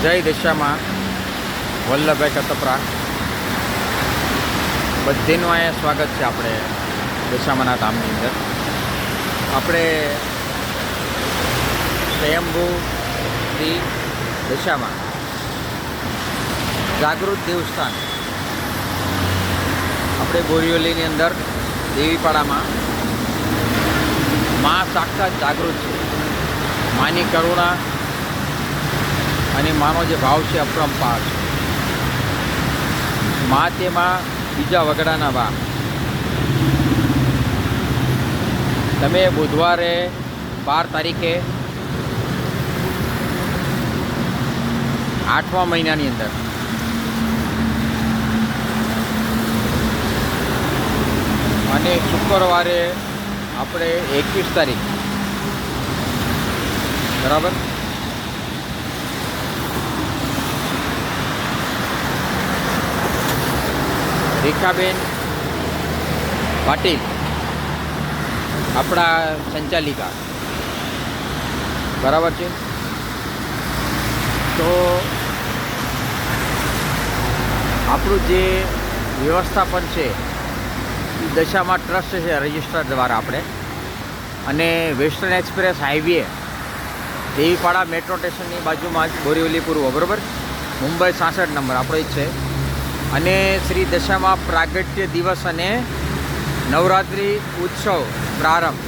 જય દશામાં વલ્લભભાઈ કતપરા બધીનું અહીંયા સ્વાગત છે. આપણે દશામાના ધામની અંદર આપણે સ્વયંભૂ શ્રી દશામાં જાગૃત દેવસ્થાન આપણે બોરીવલીની અંદર દેવીપાડામાં મા સાક્ષાત જાગૃત છે. માની કરુણા અને માનો જે ભાવ છે અપરંપાર છે. મા તેમાં બીજા વગડાના વા. તમે બુધવારે 12 તારીખે 8મા મહિનાની અંદર અને શુક્રવારે આપણે 21 તારીખ બરાબર રેખાબેન પાટીલ આપણા સંચાલિકા બરાબર છે. તો આપણું જે વ્યવસ્થાપન છે એ દશામાં ટ્રસ્ટ છે રજિસ્ટર દ્વારા આપણે, અને વેસ્ટર્ન એક્સપ્રેસ હાઈવે દેવીપાડા મેટ્રો સ્ટેશનની બાજુમાં જ બોરીવલી પૂર્વ બરાબર મુંબઈ 66 નંબર આપણો જ છે. અને શ્રી દશામાં પ્રાગટ્ય દિવસ અને નવરાત્રિ ઉત્સવ પ્રારંભ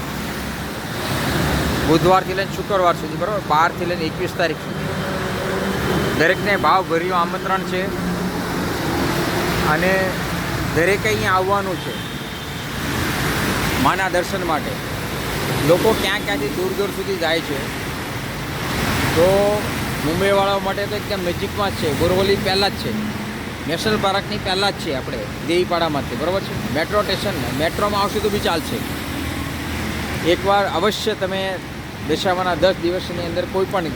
બુધવારથી લઈને શુક્રવાર સુધી બરાબર 12થી લઈને 21 તારીખ સુધી દરેકને ભાવભર્યું આમંત્રણ છે. અને દરેકે અહીંયા આવવાનું છે માના દર્શન માટે. લોકો ક્યાં ક્યાંથી દૂર દૂર સુધી જાય છે. તો મુંબઈવાળાઓ માટે તો એકદમ નજીકમાં જ છે. બોરવલી પહેલાં જ છે, નેશનલ પાર્કની પહેલાં જ છે આપણે દેવીપાડામાંથી બરાબર છે. મેટ્રો સ્ટેશન મેટ્રોમાં આવશે તો બી ચાલશે. એકવાર અવશ્ય તમે દશામાના 10 દિવસની અંદર કોઈ પણ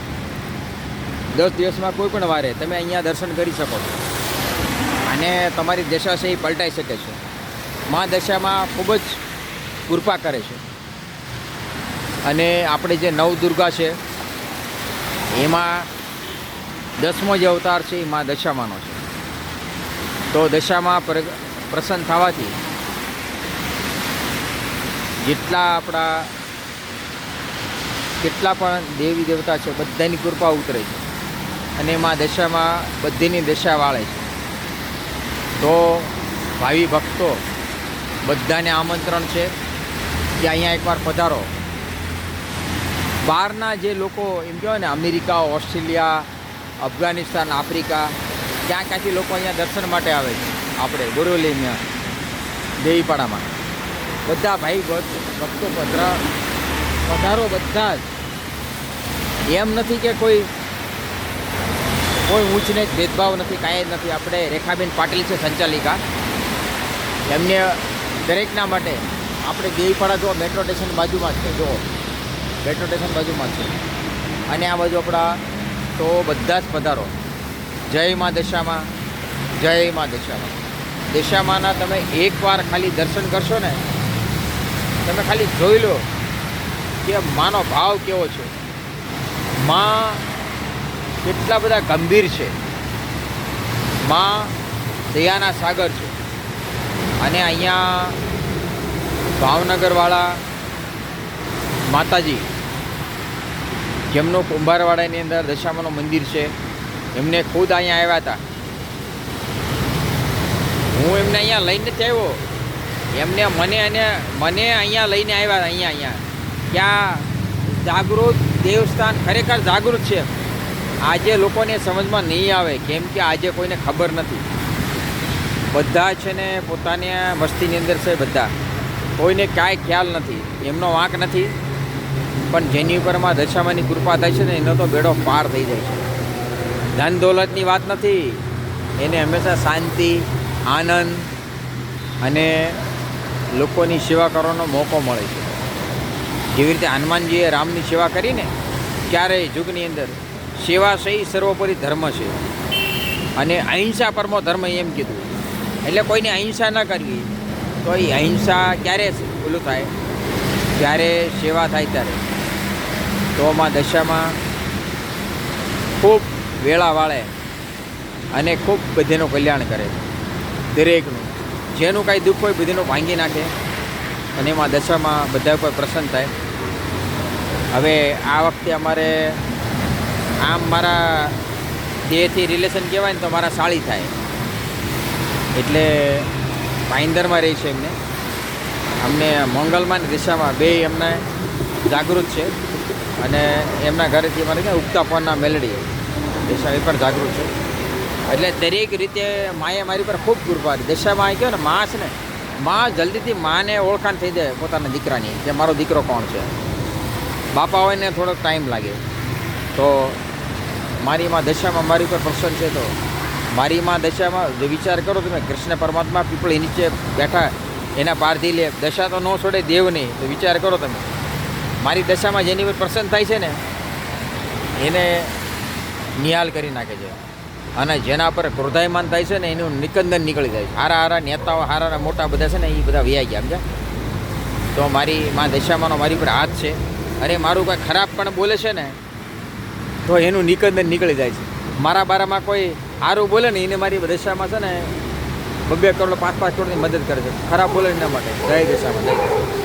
10 દિવસમાં કોઈ પણ વારે તમે અહીંયા દર્શન કરી શકો છો અને તમારી દશા છે એ પલટાઈ શકે છે. મા દશામાં ખૂબ જ કૃપા કરે છે. અને આપણે જે નવદુર્ગા છે એમાં 10મો જે અવતાર છે એ મા દશામાનો છે. તો દશામાં પ્રસન્ન થવાથી જેટલા આપણા કેટલા પણ દેવી દેવતા છે બધાની કૃપા ઉતરે છે અને એમાં દશામાં બધીની દશા વાળે છે. તો ભાવિ ભક્તો બધાને આમંત્રણ છે કે અહીંયા એકવાર પધારો. બહારના જે લોકો એમ કહેવાય ને અમેરિકા, ઓસ્ટ્રેલિયા, અફઘાનિસ્તાન, આફ્રિકા ક્યાં ક્યાંથી લોકો અહીંયા દર્શન માટે આવે છે આપણે બોરીવલીમાં દેવીપાડામાં. બધા ભાઈ ભક્તો પધારો બધા જ. એમ નથી કે કોઈ ઊંચ નીચ ભેદભાવ નથી, કાંઈ જ નથી. આપણે રેખાબેન પાટીલ છે સંચાલિકા, એમને દરેકના માટે આપણે દેવીપાડા જો મેટ્રો સ્ટેશન બાજુમાં જ છે. જો મેટ્રો સ્ટેશન બાજુમાં છે અને આ બાજુ આપણા તો બધા જ પધારો. જય મા દશામાં, જય મા દશામાં. દશામાના તમે એકવાર ખાલી દર્શન કરશો ને, તમે ખાલી જોઈ લો કે માનો ભાવ કેવો છે. મા કેટલા બધા ગંભીર છે. મા દયાના સાગર છે. અને અહીંયા ભાવનગરવાળા માતાજી જેમનું કુંભારવાડાની અંદર દશામાનું મંદિર છે, એમને ખુદ અહીંયા આવ્યા હતા. હું એમને અહીંયા લઈને જ આવ્યો. એમને મને અહીંયા લઈને આવ્યા. અહીંયા ક્યાં જાગૃત દેવસ્થાન ખરેખર જાગૃત છે. આજે લોકોને સમજમાં નહીં આવે કેમ કે આજે કોઈને ખબર નથી. બધા છે ને પોતાની મસ્તીની અંદર છે બધા, કોઈને કાંઈ ખ્યાલ નથી. એમનો વાંક નથી, પણ જેની ઉપરમાં દશામાની કૃપા થાય છે ને એનો તો બેડો પાર થઈ જાય છે. ધન દોલતની વાત નથી, એને હંમેશા શાંતિ, આનંદ અને લોકોની સેવા કરવાનો મોકો મળે છે. જેવી રીતે હનુમાનજીએ રામની સેવા કરીને ક્યારેય યુગની અંદર સેવા છે એ સર્વોપરી ધર્મ છે અને અહિંસા પરમો ધર્મ એમ કીધું. એટલે કોઈને અહિંસા ન કરવી. તો એ અહિંસા ક્યારે ઓલું થાય, જ્યારે સેવા થાય ત્યારે. તો માં દશામાં ખૂબ વેળા વાળે અને ખૂબ બધીનું કલ્યાણ કરે દરેકનું. જેનું કાંઈ દુઃખ હોય બધીનું ભાંગી નાખે અને એમાં દશામાં બધા કોઈ પ્રસન્ન થાય. હવે આ વખતે અમારે આમ મારા દેહથી રિલેશન કહેવાય ને તો મારા સાળી થાય, એટલે ભાઈંદરમાં રહી છે એમને. અમને મંગલમાં ને દિશામાં બે એમને જાગૃત છે અને એમના ઘરેથી અમારે ક્યાં ઉગતા પવનના મેલડી દિશા એ પણ જાગૃત છે. એટલે દરેક રીતે માએ મારી પર ખૂબ કૃપા કરી. દશામાં એ કહ્યું ને મા છે ને, મા જલ્દીથી માને ઓળખાણ થઈ જાય પોતાના દીકરાની કે મારો દીકરો કોણ છે. બાપા હોય ને થોડોક ટાઈમ લાગે. તો મારી માં દશામાં મારી પર પ્રસન્ન છે. તો મારી માં દશામાં જો વિચાર કરો તમે, કૃષ્ણ પરમાત્મા પીપળી નીચે બેઠા એના પારથી લે, દશા તો ન છોડે દેવ નહીં. તો વિચાર કરો તમે, મારી દશામાં જેની પર પ્રસન્ન થાય છે ને એને નિહાલ કરી નાખે છે, અને જેના પર ક્રોધાયમાન થાય છે ને એનું નિકંદન નીકળી જાય છે. હારા હારા નેતાઓ, હારા મોટા બધા છે ને એ બધા વ્યાઈ ગયા સમજ્યા. તો મારી માં દશામાંનો મારી પર હાથ છે. અરે મારું કોઈ ખરાબ પણ બોલે છે ને તો એનું નિકંદન નીકળી જાય છે. મારા બારામાં કોઈ સારું બોલે ને એને મારી દશામાં છે ને 2 કરોડ 5 કરોડની મદદ કરે છે. ખરાબ બોલે એના માટે જય દશામાં.